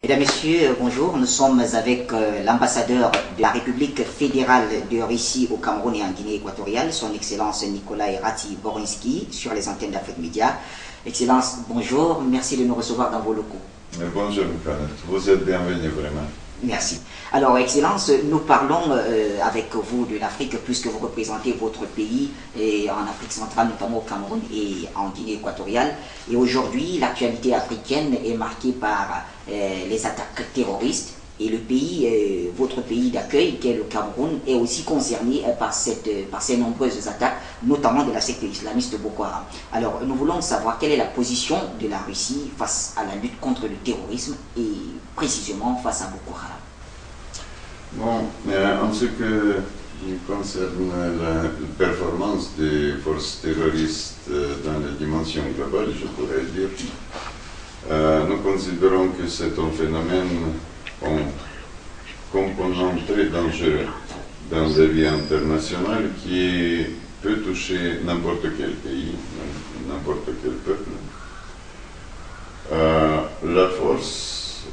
Mesdames, Messieurs, bonjour. Nous sommes avec l'ambassadeur de la République fédérale de Russie au Cameroun et en Guinée équatoriale, son Excellence Nikolai Rati-Borinski, sur les antennes d'Afrique Média. Excellence, bonjour. Merci de nous recevoir dans vos locaux. Bonjour, Moukanet. Vous êtes bienvenue, vraiment. Merci. Alors, Excellence, nous parlons avec vous de l'Afrique puisque vous représentez votre pays et en Afrique centrale, notamment au Cameroun et en Guinée équatoriale. Et aujourd'hui, l'actualité africaine est marquée par les attaques terroristes. Et le pays, votre pays d'accueil, qui est le Cameroun, est aussi concerné par ces nombreuses attaques, notamment de la secte islamiste Boko Haram. Alors, nous voulons savoir quelle est la position de la Russie face à la lutte contre le terrorisme et précisément face à Boko Haram. Bon, en ce qui concerne la performance des forces terroristes dans la dimension globale, je pourrais dire, nous considérons que c'est un phénomène un composant très dangereux dans la vie internationale qui peut toucher n'importe quel pays, n'importe quel peuple. La force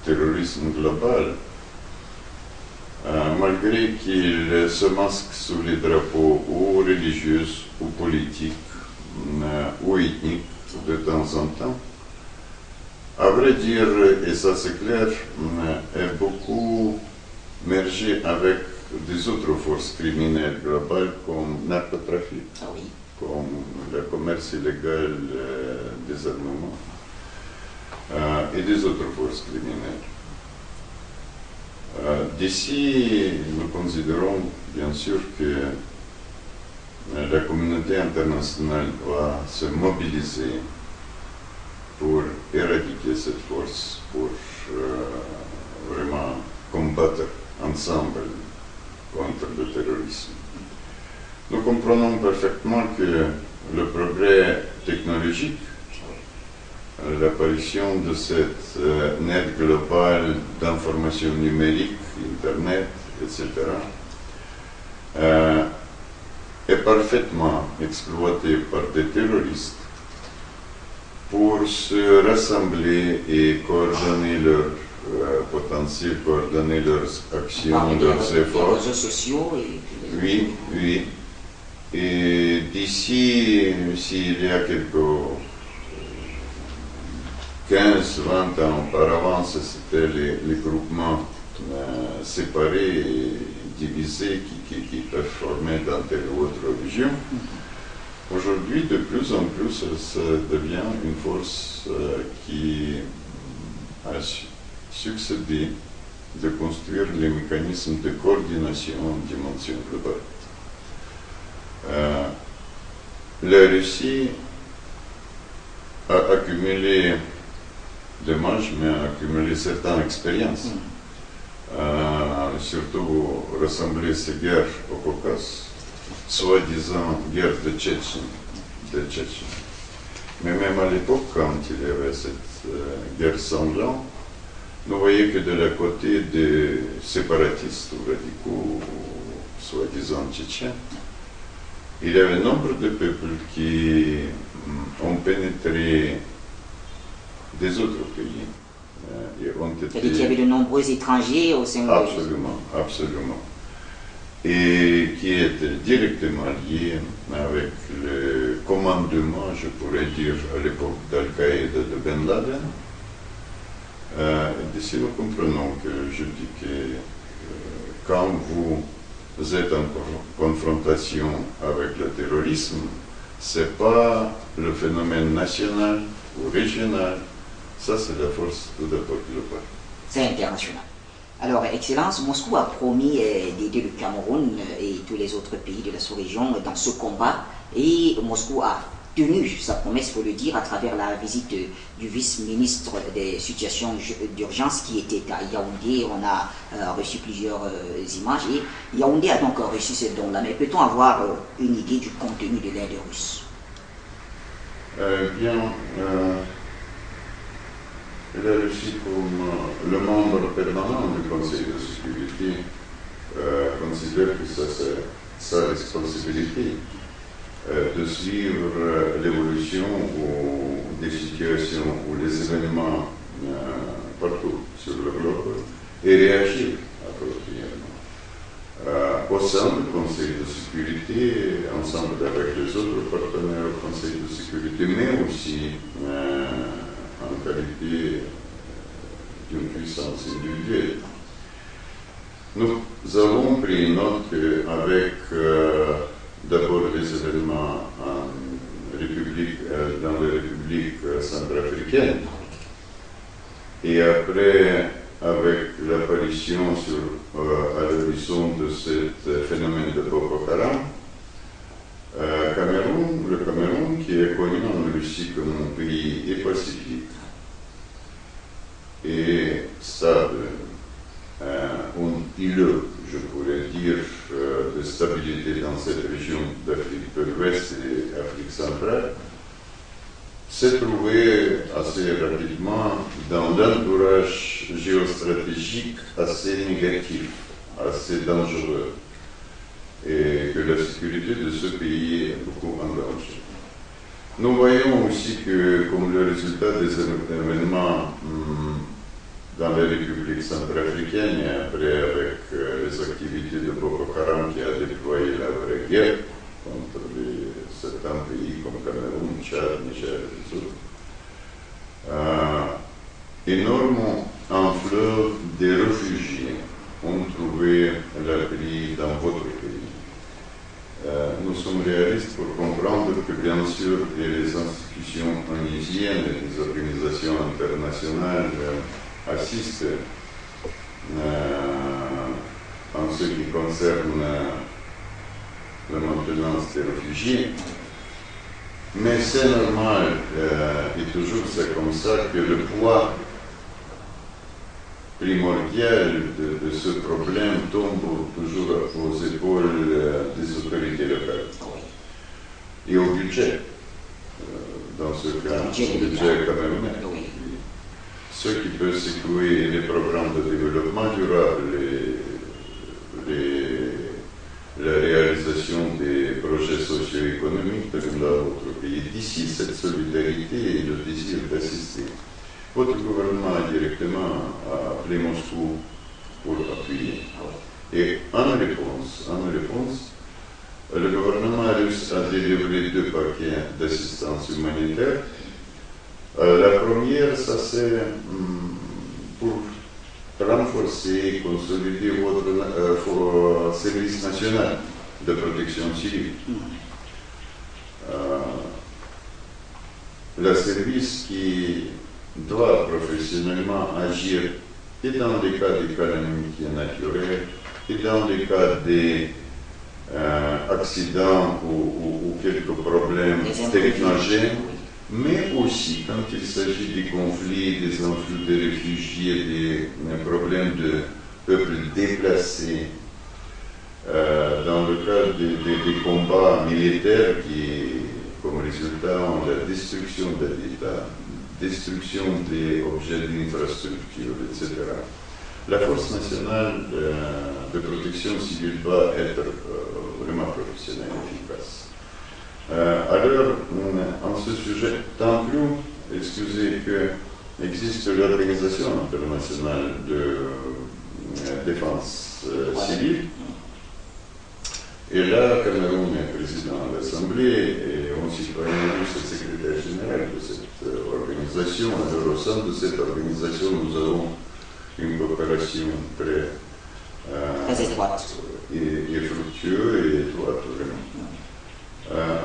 terrorisme global, malgré qu'il se masque sous les drapeaux ou religieux ou politiques ou ethniques de temps en temps, à vrai dire, et ça c'est clair, est beaucoup mergé avec des autres forces criminelles globales comme le narcotrafic, comme le commerce illégal des armements et des autres forces criminelles. D'ici, nous considérons bien sûr que la communauté internationale doit se mobiliser pour éradiquer cette force, pour vraiment combattre ensemble contre le terrorisme. Nous comprenons parfaitement que le progrès technologique, l'apparition de cette net globale d'information numérique, Internet, etc., est parfaitement exploité par des terroristes pour se rassembler et coordonner leur potentiel, coordonner leurs actions, leurs efforts. Les réseaux sociaux et... Oui. Et d'ici, s'il y a quelques 15-20 ans auparavant, c'était les groupements séparés et divisés qui peuvent former dans telle ou autre région. Aujourd'hui, de plus en plus, ça devient une force qui a succédé de construire les mécanismes de coordination en dimension globale. La Russie a accumulé, dommage, mais a accumulé certaines expériences, surtout rassembler ces guerres au Caucase, soi-disant guerre de Tchétchène. Mais même à l'époque, quand il y avait cette guerre sanglante, nous voyons que de la côté des séparatistes ou radicaux, soi-disant tchétchènes, il y avait nombre de peuples qui ont pénétré des autres pays. C'est-à-dire qu'il y avait de nombreux étrangers au sein de... Absolument. Et qui étaient directement liés avec le commandement, je pourrais dire, à l'époque d'Al-Qaïda de Ben Laden. D'ici, nous comprenons que je dis que quand vous êtes en confrontation avec le terrorisme, ce n'est pas le phénomène national ou régional, ça c'est la force tout d'abord globale. C'est international. Alors, Excellence, Moscou a promis d'aider le Cameroun et tous les autres pays de la sous-région dans ce combat, et Moscou a tenu sa promesse, il faut le dire, à travers la visite du vice-ministre des situations d'urgence qui était à Yaoundé. On a reçu plusieurs images et Yaoundé a donc reçu ces dons-là. Mais peut-on avoir une idée du contenu de l'aide russe? La Russie, comme le membre permanent du Conseil de sécurité, considère que c'est sa responsabilité de suivre l'évolution des situations ou les événements et réagir appropriément. Au sein du Conseil de sécurité, ensemble avec les autres partenaires au Conseil de sécurité, mais aussi en qualité d'une puissance individuelle. Nous avons pris note qu'avec d'abord les événements dans les républiques centrafricaines et après avec l'apparition à l'horizon de ce phénomène de Boko Haram, le Cameroun, qui est connu en Russie comme un pays pacifique et stable, un îlot, je pourrais dire, de stabilité dans cette région d'Afrique de l'Ouest et Afrique centrale, s'est trouvé assez rapidement dans l'entourage géostratégique assez négatif, assez dangereux, et que la sécurité de ce pays est beaucoup en danger. Nous voyons aussi que, comme le résultat des événements dans les républiques centrafricaines et après avec les activités de Boko Haram qui a déployé la vraie guerre contre certains pays comme Cameroun, Tchad, Niger et les autres, énorme enflure des réfugiés ont trouvé l'abri dans votre pays. Nous sommes réalistes pour comprendre que bien sûr les institutions onusiennes et les organisations internationales assistent en ce qui concerne la maintenance des réfugiés. Mais c'est normal, et toujours c'est comme ça, que le poids primordial de ce problème tombe toujours aux épaules des autorités locales et au budget, dans ce cas, au budget camerounais. Ce qui peut secouer les programmes de développement durable, la réalisation des projets socio-économiques dans notre pays. D'ici cette solidarité et le désir d'assister. Votre gouvernement a directement appelé Moscou pour appuyer. Et en réponse, le gouvernement russe a délivré 2 paquets d'assistance humanitaire. La première, ça c'est pour renforcer et consolider votre service national de protection civile. Le service qui doit professionnellement agir et dans les cas des calamités naturelles et dans les cas des accidents ou quelques problèmes technogènes, mais aussi quand il s'agit des conflits, des influx de réfugiés, des problèmes de peuples déplacés, dans le cadre des combats militaires qui, comme résultat, ont la destruction de l'État, destruction des objets d'infrastructure, etc. La force nationale de protection civile doit être vraiment professionnelle et efficace. Alors, en ce sujet, tant plus, excusez que existe l'Organisation internationale de défense civile, et là, Cameroun est président de l'Assemblée et on citoyen russe est secrétaire général de cette organisation. Alors, au sein de cette organisation, nous avons une coopération très étroite et fructueuse et étroite, vraiment.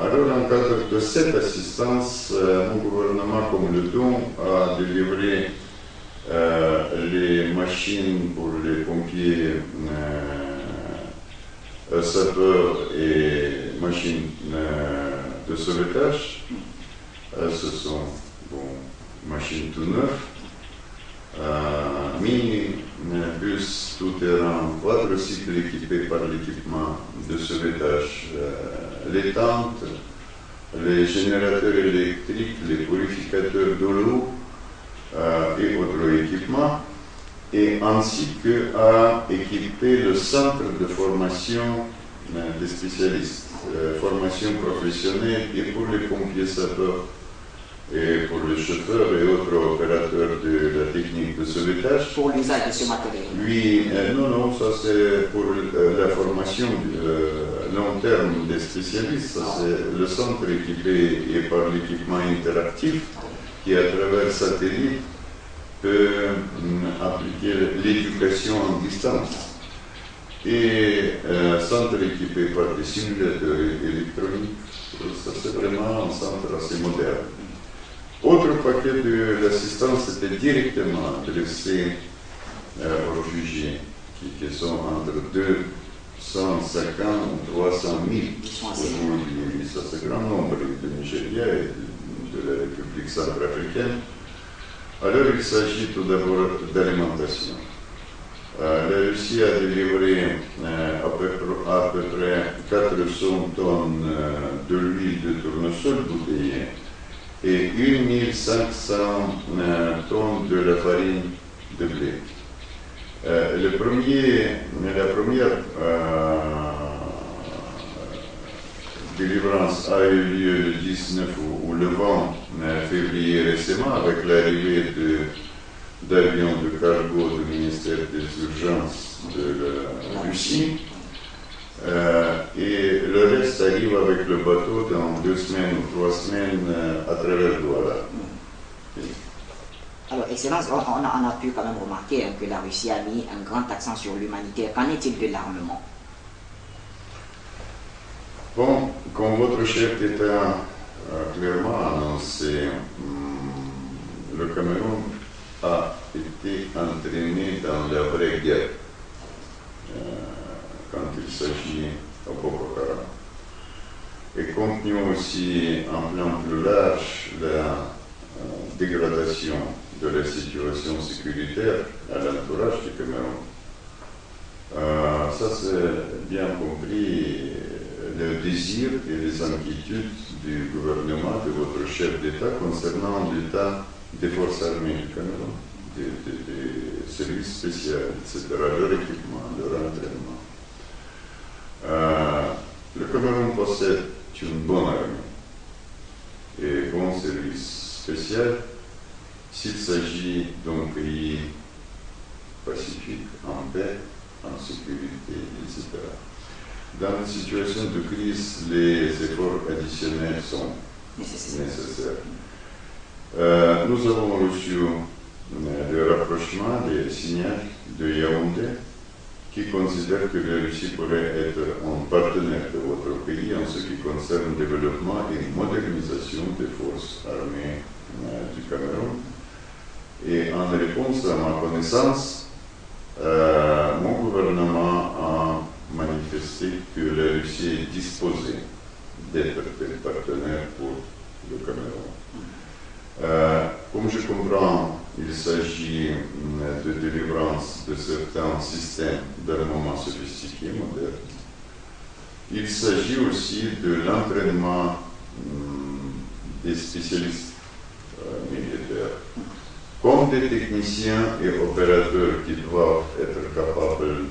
Alors, en cadre de cette assistance, mon gouvernement, comme le don, a délivré les machines pour les pompiers sapeurs et machines de sauvetage. Ce sont machines tout neuves, mini-bus tout-terrain, quadricycle équipé par l'équipement de sauvetage, les tentes, les générateurs électriques, les purificateurs de l'eau et autres équipements, et ainsi qu'à équiper le centre de formation des spécialistes, formation professionnelle et pour les pompiers sapeurs et pour les chauffeurs et autres opérateurs de la technique de sauvetage. Pour l'usage de ce matériel. Oui, non, ça c'est pour la formation long terme des spécialistes. Ça, c'est le centre équipé et par l'équipement interactif qui, à travers satellite, peut appliquer l'éducation en distance. Et centre équipé par des simulateurs électroniques, ça c'est vraiment un centre assez moderne. Autre paquet de l'assistance était directement adressé aux réfugiés qui sont entre 250 ou 300 000 aujourd'hui. Ça c'est un grand nombre de Nigeria et de la République centrafricaine. Alors il s'agit tout d'abord d'alimentation. La Russie a délivré à peu près 400 tonnes de l'huile de tournesol bouteillée et 1500 tonnes de la farine de blé. La première délivrance a eu lieu le 19 ou le 20 février récemment avec l'arrivée d'avions de cargo du ministère des Urgences de la Russie. Et le reste arrive avec le bateau dans 2 semaines ou 3 semaines à travers Douala. Alors, Excellence, on a pu quand même remarquer que la Russie a mis un grand accent sur l'humanitaire. Qu'en est-il de l'armement? Bon, comme votre chef d'État a clairement annoncé, le Cameroun a été entraîné dans la vraie guerre quand il s'agit de Boko Haram. Et compte tenu aussi en plan plus large la dégradation de la situation sécuritaire à l'entourage du Cameroun, ça c'est bien compris le désir et les inquiétudes du gouvernement, de votre chef d'État concernant l'état des forces armées du Cameroun, des services spéciaux, etc., leur équipement, leur entraînement. Le Cameroun possède une bonne armée et bon service spécial s'il s'agit d'un pays pacifique, en paix, en sécurité, etc. Dans une situation de crise, les efforts additionnels sont nécessaires. Nous avons reçu le rapprochement des signaux de Yaoundé qui considèrent que la Russie pourrait être un partenaire de votre pays en ce qui concerne le développement et modernisation des forces armées du Cameroun. Et en réponse à ma connaissance, mon gouvernement a manifesté que la Russie est disposée d'être partenaire pour le Cameroun. Comme je comprends, il s'agit de délivrance de certains systèmes d'armement sophistiqués, modernes. Il s'agit aussi de l'entraînement des spécialistes militaires, comme des techniciens et opérateurs qui doivent être capables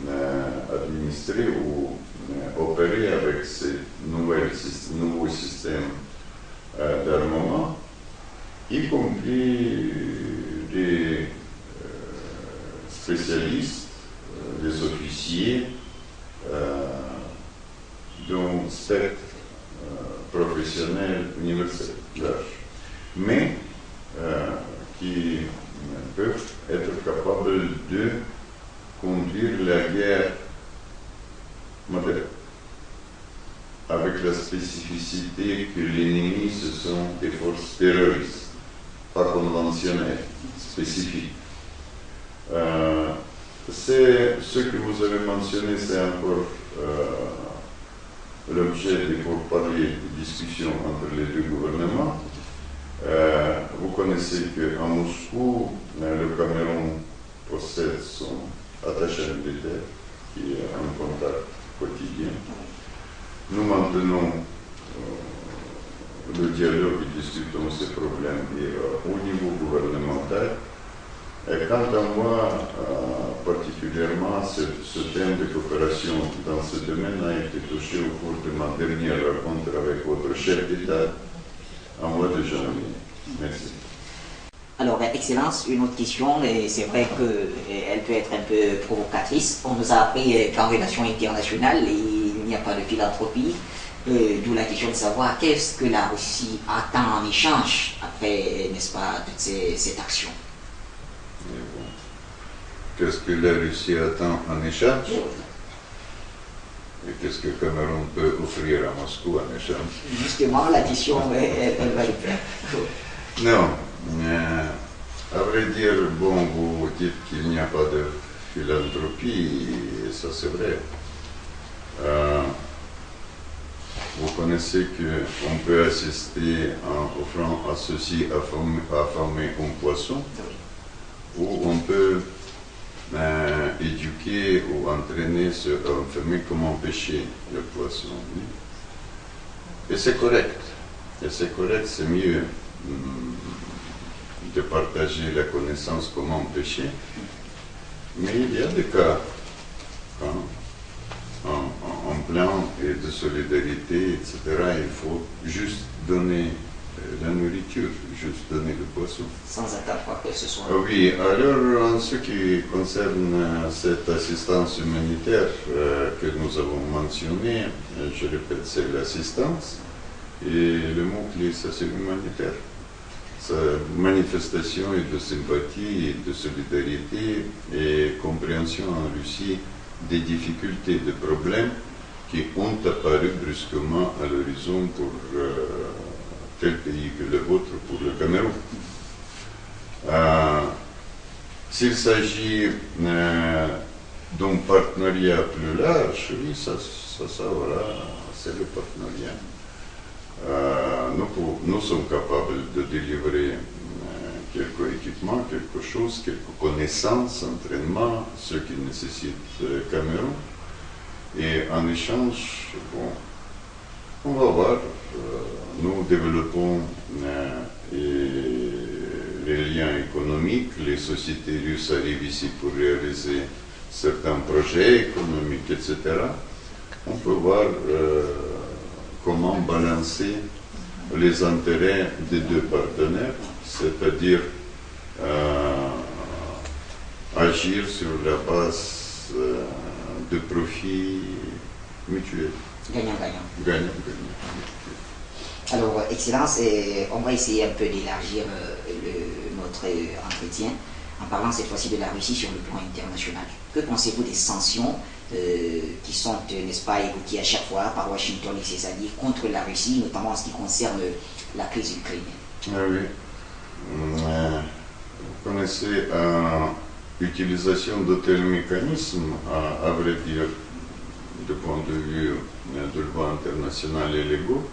d'administrer ou opérer avec ces nouveaux systèmes d'armement, y compris des spécialistes, des officiers d'un spectre professionnel universel, large, mais qui peuvent être capables de conduire la guerre moderne, avec la spécificité que l'ennemi, ce sont des forces terroristes, pas conventionnelles, spécifiques. C'est ce que vous avez mentionné, c'est encore l'objet des pourparlers, des discussions entre les deux gouvernements. Vous connaissez qu'à Moscou, le Cameroun possède son attaché militaire qui est en contact quotidien. Nous maintenons le dialogue et discutons ces problèmes au niveau gouvernemental. Et quant à moi, particulièrement, ce thème de coopération dans ce domaine a été touché au cours de ma dernière rencontre avec votre chef d'État En voie de janvier. Merci. Alors, Excellence, une autre question, et c'est vrai qu'elle peut être un peu provocatrice. On nous a appris qu'en relation internationale, il n'y a pas de philanthropie, d'où la question de savoir qu'est-ce que la Russie attend en échange après, n'est-ce pas, toute cette action. Bon. Qu'est-ce que la Russie attend en échange? Et qu'est-ce que le Cameroun peut offrir à Moscou en échange? Justement, la question, elle va le faire. Non. À vrai dire, bon, vous dites qu'il n'y a pas de philanthropie, et ça c'est vrai. Vous connaissez qu'on peut assister en offrant à ceux-ci à former un poisson, ou on peut éduquer ou entraîner sur un famille comment pêcher le poisson. Et c'est correct. Et c'est correct, c'est mieux de partager la connaissance comment pêcher. Mais il y a des cas en plan et de solidarité, etc. Il faut juste donner la nourriture, juste donner le poisson. Sans attendre quoi que ce soit. Oui, alors en ce qui concerne cette assistance humanitaire que nous avons mentionnée, je répète, c'est l'assistance, et le mot-clé, ça c'est humanitaire. Sa manifestation de sympathie et de solidarité et compréhension en Russie des difficultés, des problèmes qui ont apparu brusquement à l'horizon pour tel pays que le vôtre, pour le Cameroun. S'il s'agit d'un partenariat plus large, oui, ça voilà, c'est le partenariat. Nous sommes capables de délivrer quelques équipements, quelque chose, quelques connaissances, entraînements, ce qui nécessite Cameroun. Et en échange, bon, on va voir, nous développons les liens économiques, les sociétés russes arrivent ici pour réaliser certains projets économiques, etc. On peut voir comment balancer les intérêts des deux partenaires, c'est-à-dire agir sur la base de profits mutuels. Gagnant-gagnant. Gagnant-gagnant. Alors, Excellence, on va essayer un peu d'élargir notre entretien en parlant cette fois-ci de la Russie sur le plan international. Que pensez-vous des sanctions qui sont, n'est-ce pas, évoquées à chaque fois par Washington et ses alliés contre la Russie, notamment en ce qui concerne la crise ukrainienne? Ah oui. Vous connaissez l'utilisation de tels mécanismes, à vrai dire, du point de vue de loi internationale et légaux,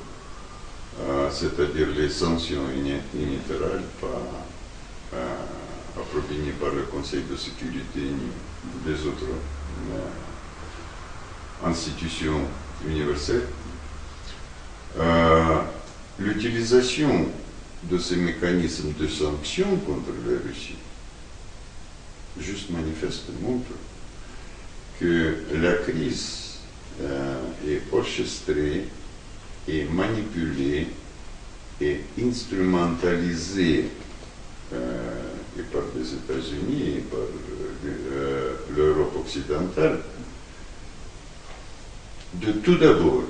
c'est-à-dire les sanctions unilatérales appropriées par le Conseil de sécurité ni des autres institutions universelles. L'utilisation de ces mécanismes de sanctions contre la Russie juste manifeste montre que la crise est orchestrée et manipulée et instrumentalisée et par les États-Unis et par l'Europe occidentale, de tout d'abord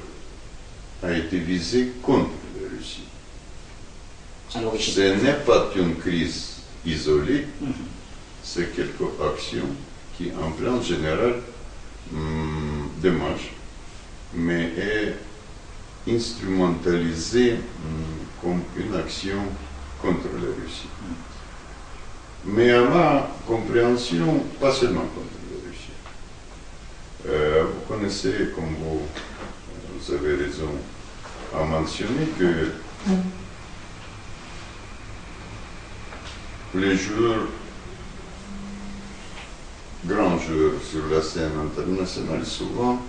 a été visée contre la Russie. Ce n'est pas une crise isolée, c'est quelques actions qui, en plan général, démarchent, mais est instrumentalisée comme une action contre la Russie. Mais à ma compréhension, pas seulement contre la Russie. Vous connaissez, comme vous avez raison à mentionner, que les joueurs, grands joueurs sur la scène internationale, souvent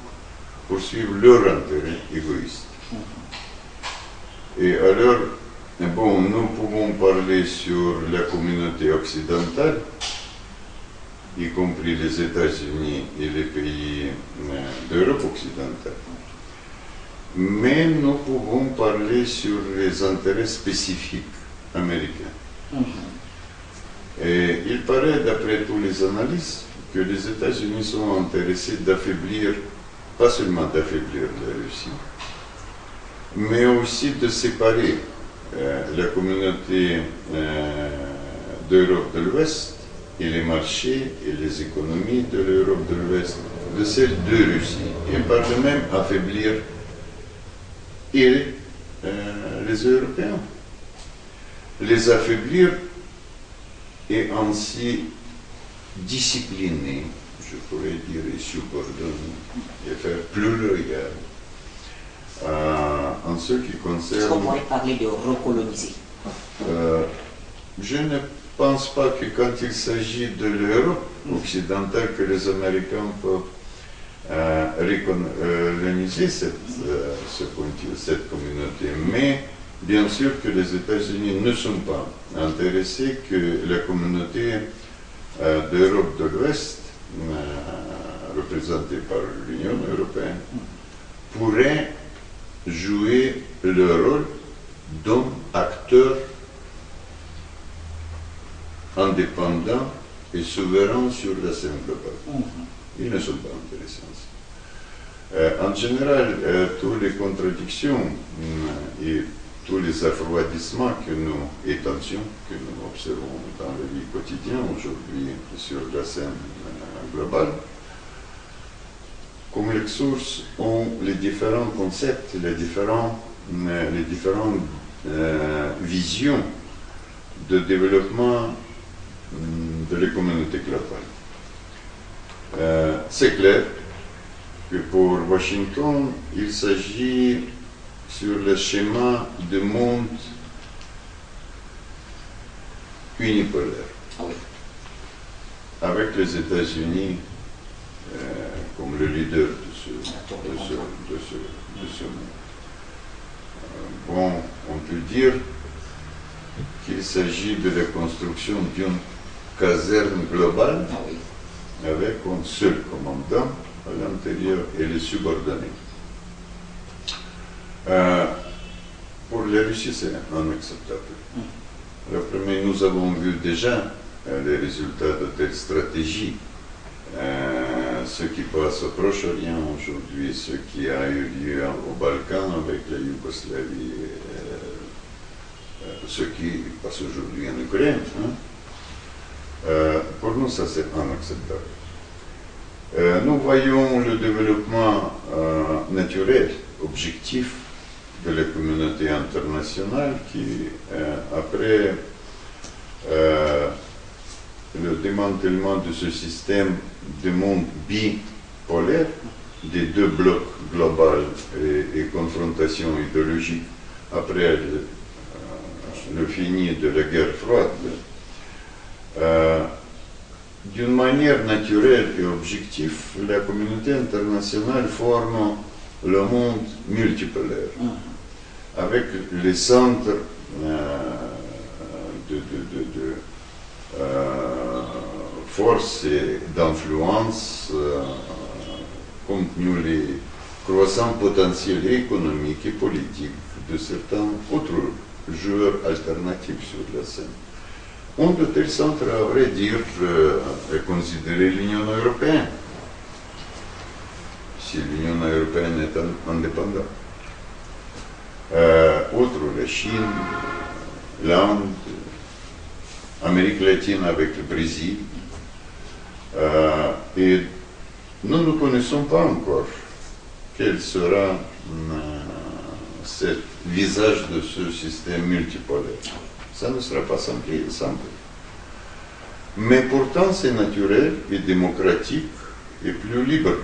poursuivent leur intérêt égoïste. Et alors, bon, nous pouvons parler sur la communauté occidentale, y compris les États-Unis et les pays d'Europe occidentale. mais nous pouvons parler sur les intérêts spécifiques américains. Et il paraît, d'après tous les analystes, que les États-Unis sont intéressés d'affaiblir, pas seulement d'affaiblir la Russie, mais aussi de séparer la communauté d'Europe de l'Ouest et les marchés et les économies de l'Europe de l'Ouest de celle de Russie, et par le même affaiblir et les Européens. Les affaiblir et ainsi discipliner, je pourrais dire, et subordonner, et faire plus loyal en ce qui concerne... Est-ce qu'on pourrait parler de recoloniser? Je ne pense pas que quand il s'agit de l'Europe occidentale, que les Américains peuvent recoloniser cette communauté. Mais bien sûr que les États-Unis ne sont pas intéressés que la communauté d'Europe de l'Ouest, représentée par l'Union européenne, pourrait jouer le rôle d'un acteur indépendant et souverain sur la scène globale. Ils ne sont pas intéressés. En général, toutes les contradictions et tous les affroidissements et tensions que nous observons dans la vie quotidienne aujourd'hui sur la scène globale, comme les sources ont les différents concepts, les différentes visions de développement de la communauté globale. C'est clair que pour Washington, il s'agit sur le schéma de monde unipolaire, avec les États-Unis comme le leader de ce monde. Bon, on peut dire qu'il s'agit de la construction d'une caserne globale avec un seul commandant à l'intérieur et les subordonnés. Pour la Russie, c'est inacceptable. Alors, mais nous avons vu déjà les résultats de telle stratégie. Ce qui passe au Proche-Orient aujourd'hui, ce qui a eu lieu au Balkan avec la Yougoslavie, ce qui passe aujourd'hui en Ukraine. Pour nous, ça c'est inacceptable. Nous voyons le développement naturel, objectif de la communauté internationale qui, après le démantèlement de ce système de monde bipolaire, des deux blocs globaux et confrontation idéologique, après le fini de la guerre froide, d'une manière naturelle et objective, la communauté internationale forme le monde multipolaire, avec les centres de force et d'influence compte tenu les croissants potentiels économiques et politiques de certains autres joueurs alternatifs sur la scène. Un de tels centres, à vrai dire, est considéré l'Union européenne, si l'Union européenne est indépendante. Outre la Chine, l'Inde, Amérique latine avec le Brésil, et nous ne connaissons pas encore quel sera ce visage de ce système multipolaire. Ça ne sera pas simple. Mais pourtant, c'est naturel et démocratique et plus libre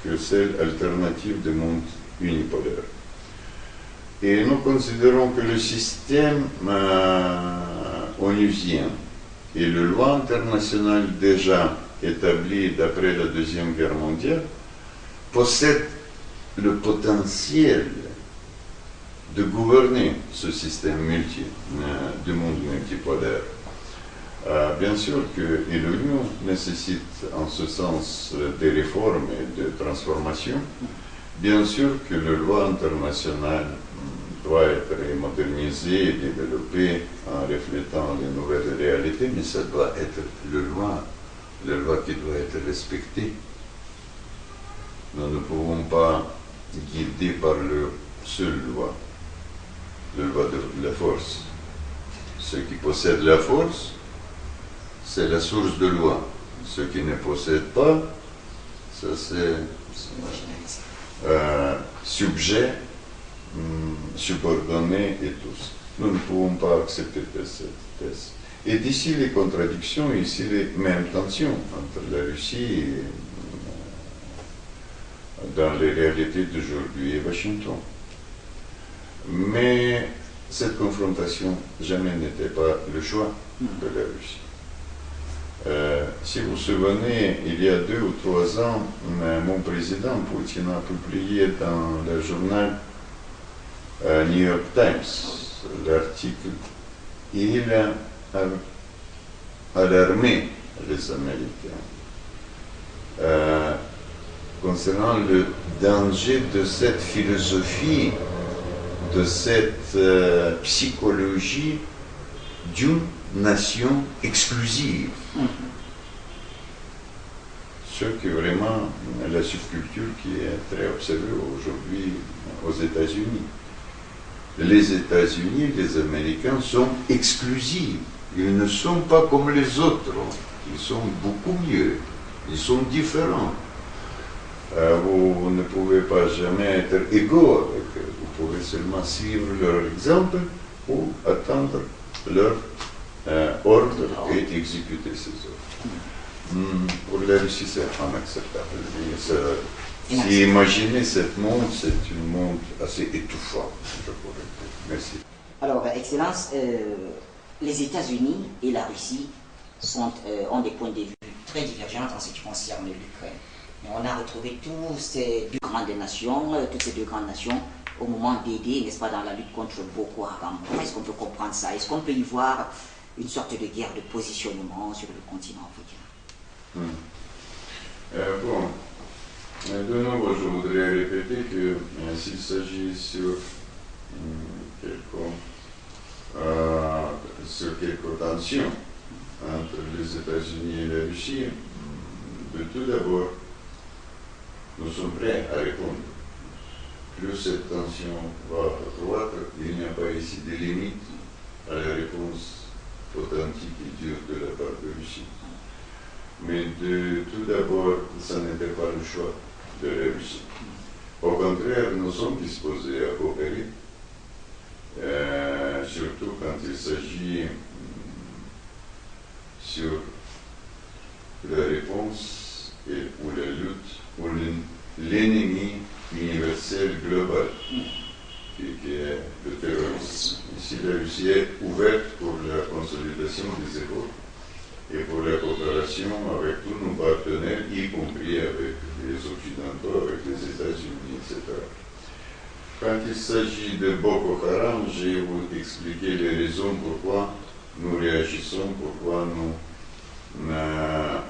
que celle alternative du monde unipolaire. Et nous considérons que le système onusien et les lois internationales déjà établies d'après la Deuxième Guerre mondiale possèdent le potentiel de gouverner ce système du monde multipolaire. Bien sûr que l'Union nécessite en ce sens des réformes et des transformations, Bien sûr que la loi internationale doit être modernisée et développée en reflétant les nouvelles réalités, mais ça doit être la loi qui doit être respectée. Nous ne pouvons pas guider par la seule loi, la loi de la force. Ceux qui possèdent la force, c'est la source de loi. Ceux qui ne possèdent pas, ça c'est sujet, subordonné et tous. Nous ne pouvons pas accepter cette thèse. Et d'ici les contradictions, ici les mêmes tensions entre la Russie et dans les réalités d'aujourd'hui et Washington. Mais cette confrontation jamais n'était pas le choix de la Russie. Si vous vous souvenez, il y a 2 ou 3 ans, mon président Poutine a publié dans le journal New York Times l'article. Il a alarmé les Américains concernant le danger de cette philosophie, de cette psychologie d'une nation exclusive. Ce qui est vraiment la subculture qui est très observée aujourd'hui aux États-Unis. Les États-Unis, les Américains sont exclusifs. Ils ne sont pas comme les autres. Ils sont beaucoup mieux. Ils sont différents. Vous ne pouvez pas jamais être égaux avec eux. Vous pouvez seulement suivre leur exemple ou attendre leur ordre et exécuter ces ordres. Pour la Russie, c'est inacceptable. Si imaginer cette monde, c'est un monde assez étouffant, je pourrais dire. Merci. Alors, Excellence, les États-Unis et la Russie ont des points de vue très divergents en ce qui concerne l'Ukraine. On a retrouvé toutes ces 2 grandes nations, au moment d'aider, n'est-ce pas, dans la lutte contre Boko Haram. Comment est-ce qu'on peut comprendre ça? Est-ce qu'on peut y voir une sorte de guerre de positionnement sur le continent africain? De nouveau, je voudrais répéter que s'il s'agit sur quelques tensions entre les États-Unis et la Russie, de tout d'abord, nous sommes prêts à répondre. Plus cette tension va croître, il n'y a pas ici de limite à la réponse authentique et dure de la part de Russie. Mais tout d'abord, ça n'était pas le choix de la Russie. Au contraire, nous sommes disposés à coopérer, surtout quand il s'agit sur la réponse ou la lutte pour l'ennemi universel global, qui est le terrorisme. Ici, la Russie est ouverte pour la consolidation des efforts et pour la coopération avec tous nos partenaires, y compris avec les Occidentaux, avec les États-Unis, etc. Quand il s'agit de Boko Haram, je vais vous expliquer les raisons pourquoi nous réagissons, pourquoi nous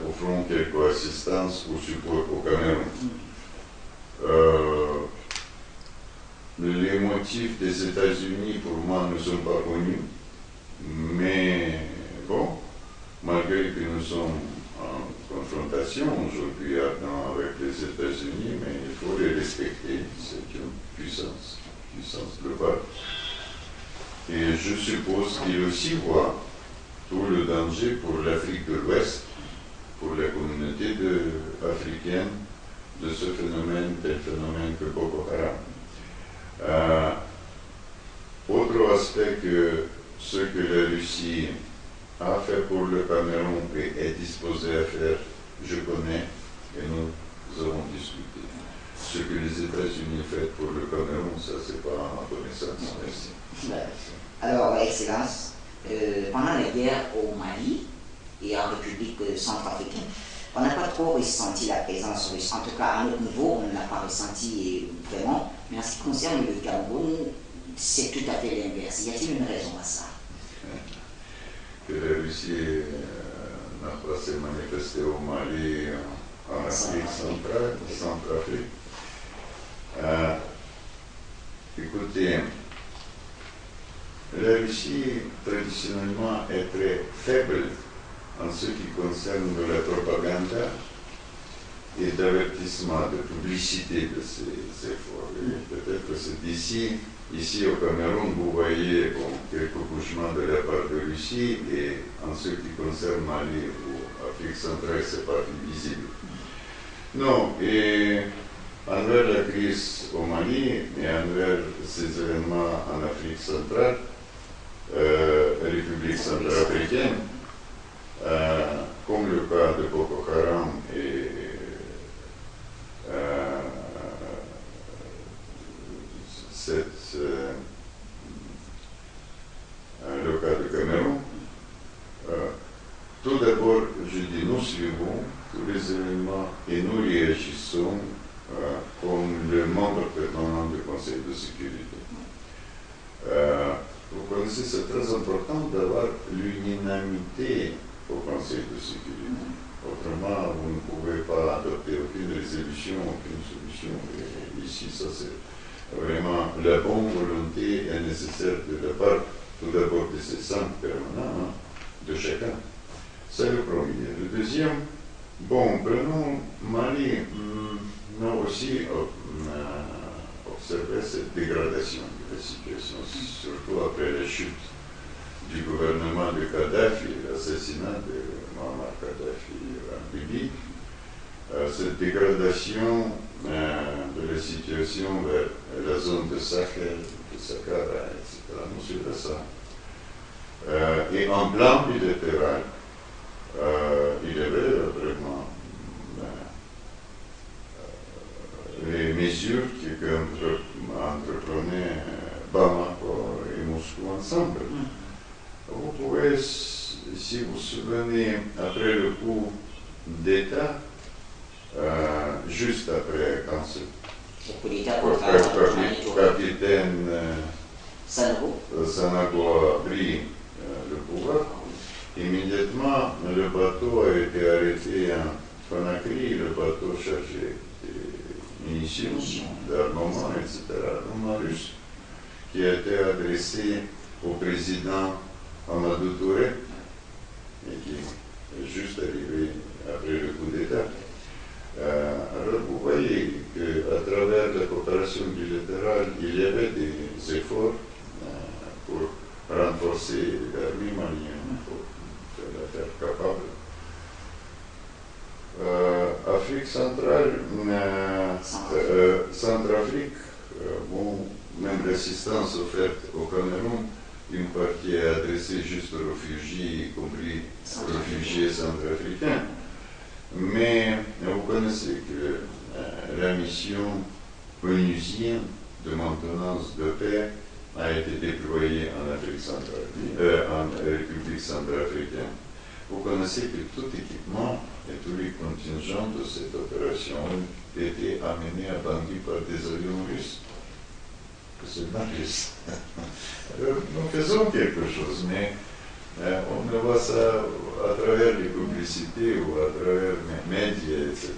offrons quelque assistance ou support au Cameroun. Les motifs des États-Unis, pour moi, ne sont pas connus, mais bon, malgré que nous sommes en confrontation aujourd'hui avec les États-Unis, mais il faut les respecter, c'est une puissance globale. Et je suppose qu'ils aussi voient tout le danger pour l'Afrique de l'Ouest, pour la communauté africaine, de ce phénomène, tel phénomène que Boko Haram. Autre aspect que ce que la Russie a fait pour le Cameroun et est disposé à faire, je connais et nous avons discuté. Ce que les États-Unis font pour le Cameroun, ça c'est pas à ma connaissance. Merci. Alors, Excellence, pendant la guerre au Mali et en République centrafricaine, on n'a pas trop ressenti la présence russe. En tout cas, à notre niveau, on ne l'a pas ressenti vraiment. Mais en ce qui concerne le Cameroun, c'est tout à fait l'inverse. Y a-t-il une raison à ça? Que la Russie n'a pas se manifesté au Mali, en Afrique centrale, Centrafrique. Écoutez, la Russie traditionnellement est très faible en ce qui concerne la propagande et d'avertissement, de publicité de ces efforts. Peut-être c'est ici au Cameroun, vous voyez quelques bougements de la part de Russie, et en ce qui concerne Mali ou Afrique centrale, c'est pas visible. Non, et envers la crise au Mali et envers ces événements en Afrique centrale, République centrafricaine, comme le cas de Boko Haram et le cas de Cameroun, tout d'abord, je dis, nous suivons tous les événements et nous réagissons comme le membre permanent du Conseil de sécurité. Vous connaissez, c'est très important d'avoir l'unanimité au Conseil de sécurité. Autrement, vous ne pouvez pas adopter aucune résolution, aucune solution. Et ici, ça c'est vraiment la bonne volonté est nécessaire de la part, tout d'abord, de ces 5 permanents, de chacun. C'est le premier. Le deuxième, bon, prenons Mali. Nous aussi observé cette dégradation de la situation, surtout après la chute du gouvernement de Kadhafi, l'assassinat de Muammar Kadhafi en Libye. Cette dégradation de la situation vers la zone de Sahel, de Saqqara, etc. Nous suivons ça. Et en plan bilatéral, il y avait vraiment les mesures qu'entreprenaient Bamako et Moscou ensemble. Vous pouvez, si vous vous souvenez, après le coup d'État, juste après, quand ce capitaine Sanogo a pris le pouvoir, immédiatement le bateau a été arrêté en Conakry, le bateau chargé de munitions, d'armement, etc., l'armement russe, qui a été adressé au président Amadou Touré, et qui est juste arrivé après le coup d'État. Alors vous voyez qu'à travers la coopération bilatérale, il y avait des efforts pour renforcer l'armée malienne, pour la faire capable. Afrique centrale, Centrafrique, bon, même l'assistance offerte au Cameroun, une partie est adressée juste aux réfugiés, y compris réfugiés centrafricains. Mais vous connaissez que la mission onusienne de maintenance de paix a été déployée en Afrique centrale, en République centrafricaine. Vous connaissez que tout équipement et tous les contingents de cette opération ont été amenés à Bangui par des avions russes. C'est pas russe. Alors, nous faisons quelque chose, mais on ne voit ça à travers les publicités ou à travers les médias, etc.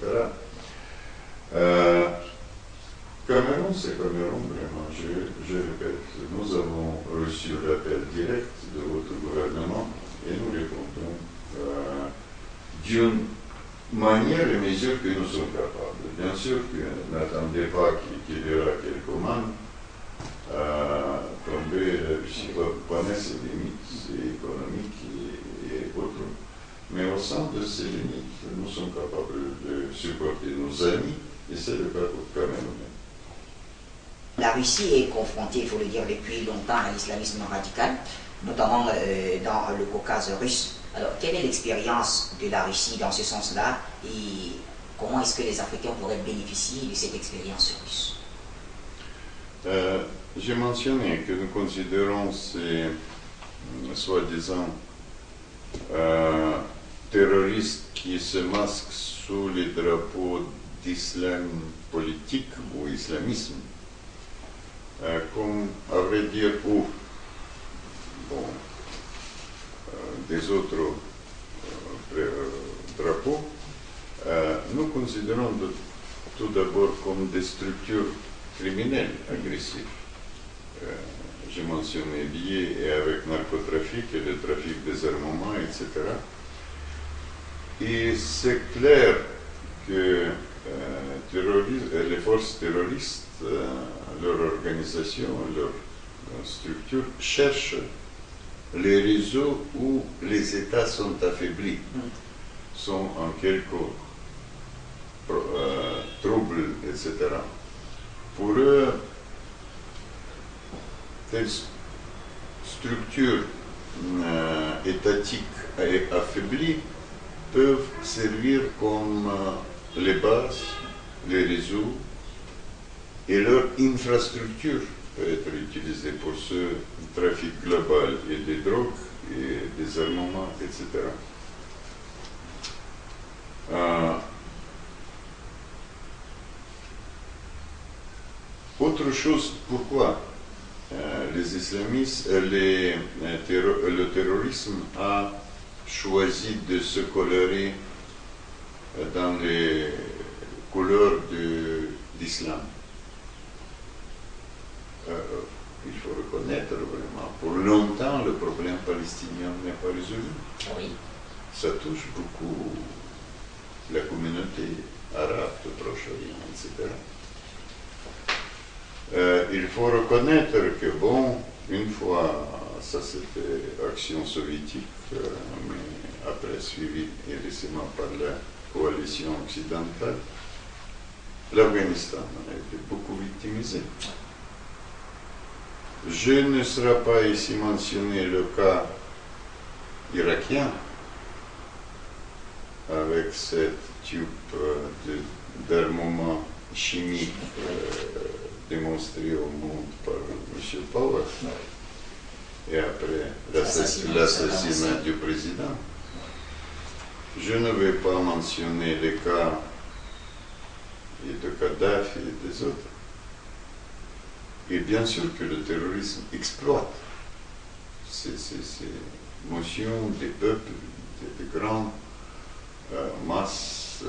Cameroun, c'est Cameroun, vraiment. Je répète, nous avons reçu l'appel direct de votre gouvernement et nous répondons d'une manière et mesure que nous sommes capables. Bien sûr que n'attendez pas qu'il y aura quelques commandes. Tomber, je connais ses limites économiques et autres. Mais au sein de ces limites, nous sommes capables de supporter nos amis, et c'est le cas pour Cameroun. La Russie est confrontée, il faut le dire, depuis longtemps à l'islamisme radical, notamment dans le Caucase russe. Alors, quelle est l'expérience de la Russie dans ce sens-là et comment est-ce que les Africains pourraient bénéficier de cette expérience russe? J'ai mentionné que nous considérons ces soi-disant terroristes qui se masquent sous les drapeaux d'islam politique ou islamisme, comme à vrai dire, ou bon, des autres drapeaux, nous considérons tout d'abord comme des structures criminels agressifs. J'ai mentionné liés et avec narcotrafic et le trafic des armements, etc. Et c'est clair que les forces terroristes, leur organisation, leur structure cherchent les réseaux où les États sont affaiblis, sont en quelque trouble, etc. Pour eux, telle structure étatique et affaiblie peuvent servir comme les bases, les réseaux, et leur infrastructure peut être utilisée pour ce trafic global et des drogues et des armements, etc. Autre chose, pourquoi les islamistes, le terrorisme a choisi de se colorer dans les couleurs d'islam. Il faut reconnaître vraiment, pour longtemps, le problème palestinien n'est pas résolu. Oui. Ça touche beaucoup la communauté arabe, le Proche-Orient, etc. Il faut reconnaître que, bon, une fois, ça c'était action soviétique, mais après suivi et récemment par la coalition occidentale, l'Afghanistan a été beaucoup victimisé. Je ne serai pas ici mentionné le cas irakien, avec cette tube d'armement chimique démonstré au monde par M. Power, et après l'assassinat du président. Je ne vais pas mentionner les cas de Kadhafi et des autres. Et bien sûr que le terrorisme exploite ces motions des peuples, des grandes masses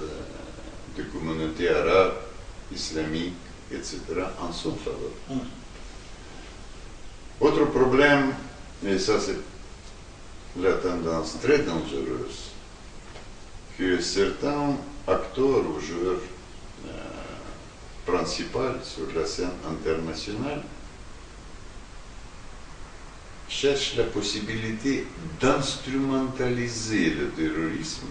de communautés arabes, islamiques, etc., en son faveur. Autre problème, et ça c'est la tendance très dangereuse, que certains acteurs ou joueurs principaux sur la scène internationale cherchent la possibilité d'instrumentaliser le terrorisme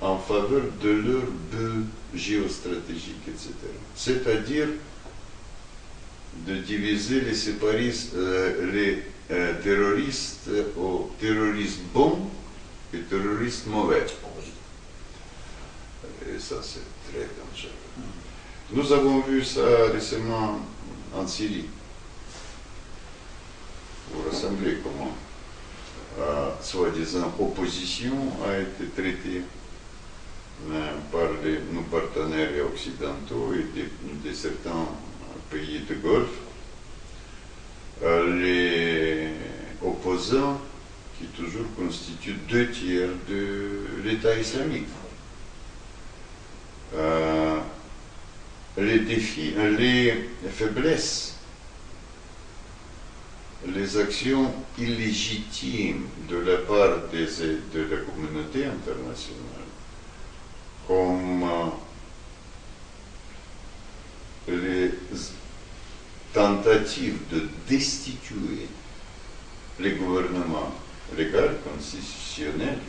en faveur de leur but géostratégique, etc. C'est-à-dire de diviser les terroristes aux terroristes bons et terroristes mauvais. Et ça, c'est très dangereux. Nous avons vu ça récemment en Syrie. Vous vous rassemblez comment soi-disant opposition a été traitée par nos partenaires occidentaux et de certains pays de Golfe. Les opposants qui toujours constituent 2/3 de l'État islamique. Les défis, les faiblesses, les actions illégitimes de la part de la communauté internationale, comme les tentatives de destituer les gouvernements légaux, constitutionnels,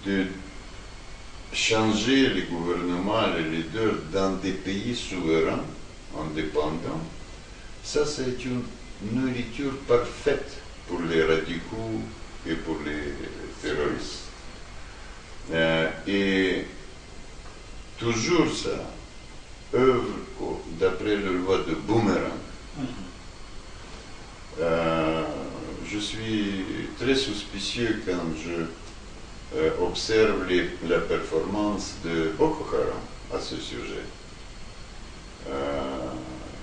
de changer les gouvernements, les leaders dans des pays souverains, indépendants, ça c'est une nourriture parfaite pour les radicaux et pour les terroristes. Et toujours ça œuvre d'après le loi de boomerang. Je suis très suspicieux quand je observe la performance de Boko Haram à ce sujet.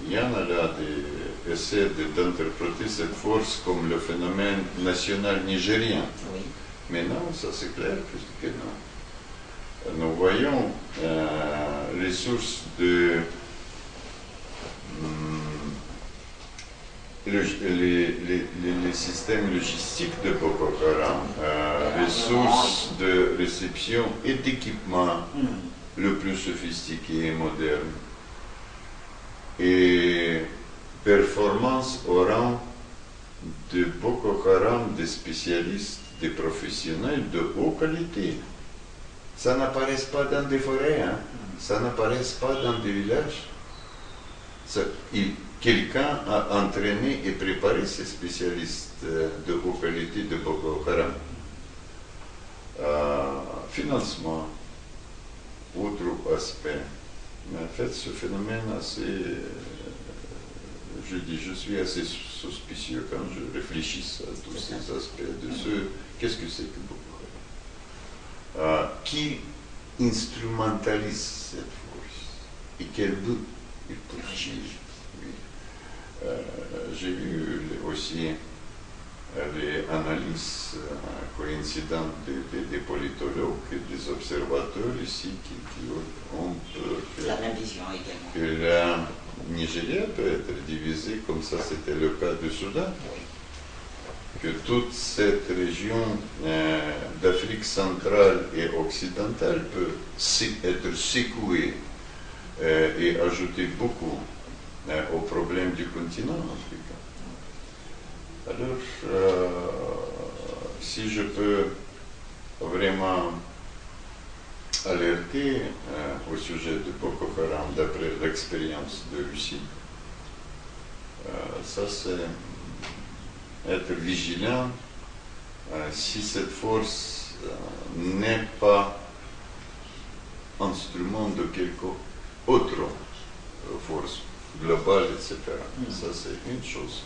Il y en a là des essais d'interpréter cette force comme le phénomène national nigérien. Oui. Mais non, ça c'est clair que non. nous voyons les sources de les systèmes logistiques de Boko Haram, les sources de réception et d'équipement le plus sophistiqué et moderne, et performance au rang de Boko Haram, des spécialistes, des professionnels de haute qualité. Ça n'apparaît pas dans des forêts, hein? Ça n'apparaît pas dans des villages. Quelqu'un a entraîné et préparé ces spécialistes de haute qualité de Boko Haram. Financement, autre aspect. Mais en fait, ce phénomène assez, je suis assez suspicieux quand je réfléchis à tous ces aspects de ce, qu'est-ce que c'est que Boko Haram? Qui instrumentalise cette force et quel but il poursuit? J'ai vu aussi les analyses coïncidentes des politologues et des observateurs ici qui ont peur la même vision également. Que la Nigeria peut être divisée comme ça c'était le cas du Soudan. Que toute cette région d'Afrique centrale et occidentale peut être secouée et ajouter beaucoup au problème du continent africain. Alors, si je peux vraiment alerter au sujet de Boko Haram d'après l'expérience de Russie, ça c'est être vigilant si cette force n'est pas instrument de quelque autre force globale, etc. Ça c'est une chose.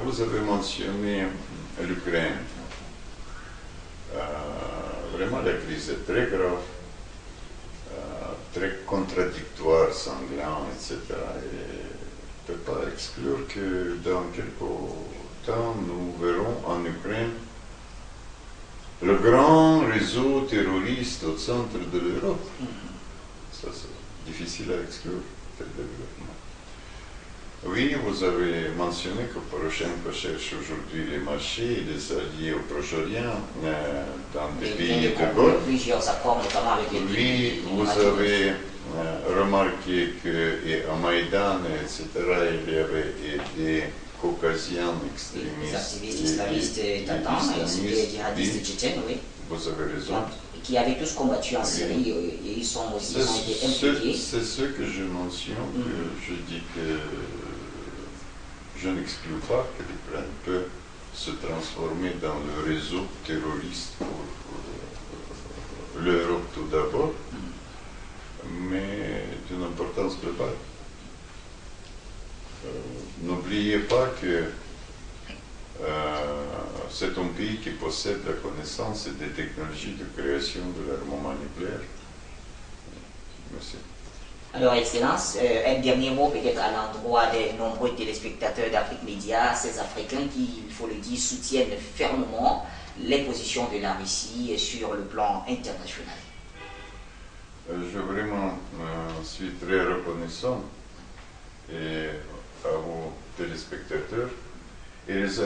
Vous avez mentionné l'Ukraine. Vraiment la crise est très grave, très contradictoire, sanglant, etc. Et ne peut pas exclure que dans quelques temps, nous verrons en Ukraine le grand réseau terroriste au centre de l'Europe. Ça, c'est difficile à exclure, tel développement. Oui, vous avez mentionné que Poroshenko cherche aujourd'hui les marchés et les alliés au Proche-Orient dans des pays de Golfe. Plusieurs accords, notamment avec les Oui, vous avez remarqué qu'à Maïdan, etc., il y avait des caucasiens extrémistes. Les activistes islamistes tatars, ainsi que les djihadistes tchétchènes, oui. Vous avez raison. Qui avaient tous combattu en Syrie et ils ont été impliqués. C'est ce que je mentionne, que je dis que je n'exclus pas que l'Ukraine peut se transformer dans le réseau terroriste pour l'Europe tout d'abord, mais d'une importance globale. N'oubliez pas que c'est un pays qui possède la connaissance et des technologies de création de l'armement nucléaire. Merci. Alors, Excellence, un dernier mot peut-être à l'endroit des nombreux téléspectateurs d'Afrique Média, ces Africains qui, il faut le dire, soutiennent fermement les positions de la Russie sur le plan international. Je vraiment suis très reconnaissant et à vos téléspectateurs et les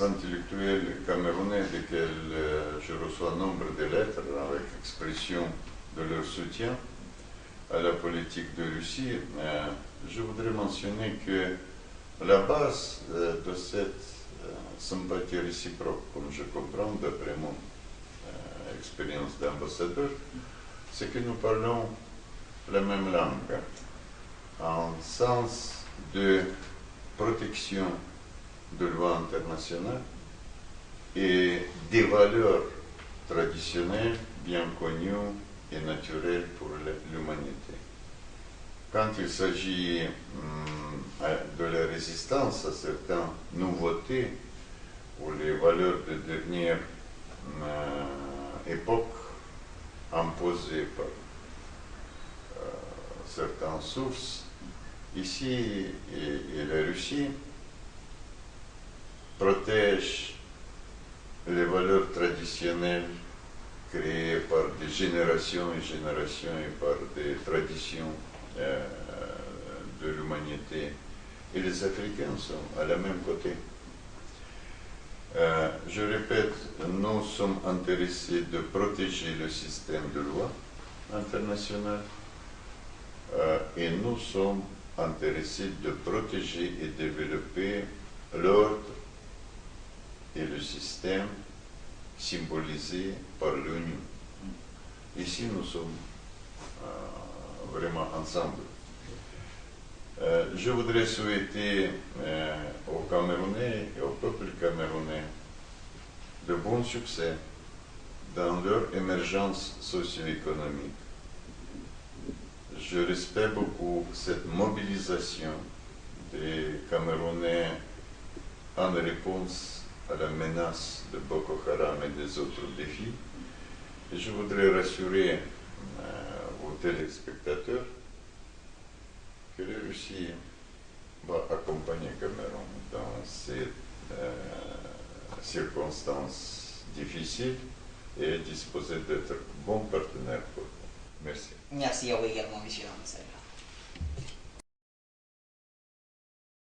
intellectuels camerounais desquels je reçois nombre de lettres avec expression de leur soutien à la politique de Russie. Je voudrais mentionner que la base de cette sympathie réciproque, comme je comprends d'après mon expérience d'ambassadeur, c'est que nous parlons la même langue, en sens de protection de loi internationale et des valeurs traditionnelles bien connues et naturelles pour l'humanité. Quand il s'agit de la résistance à certaines nouveautés ou les valeurs de dernière époque imposées par certaines sources, ici et la Russie protège les valeurs traditionnelles créé par des générations et générations et par des traditions de l'humanité. Et les Africains sont à la même côté. Je répète, nous sommes intéressés de protéger le système de loi international et nous sommes intéressés de protéger et développer l'ordre et le système symbolisé par l'Union. Ici, nous sommes vraiment ensemble. Je voudrais souhaiter aux Camerounais et au peuple camerounais de bons succès dans leur émergence socio-économique. Je respecte beaucoup cette mobilisation des Camerounais en réponse à la menace de Boko Haram et des autres défis. Et je voudrais rassurer aux téléspectateurs que la Russie va accompagner Cameroun dans ces circonstances difficiles et est disposée d'être bon partenaire pour nous. Merci. Merci à vous également, monsieur Ramsay.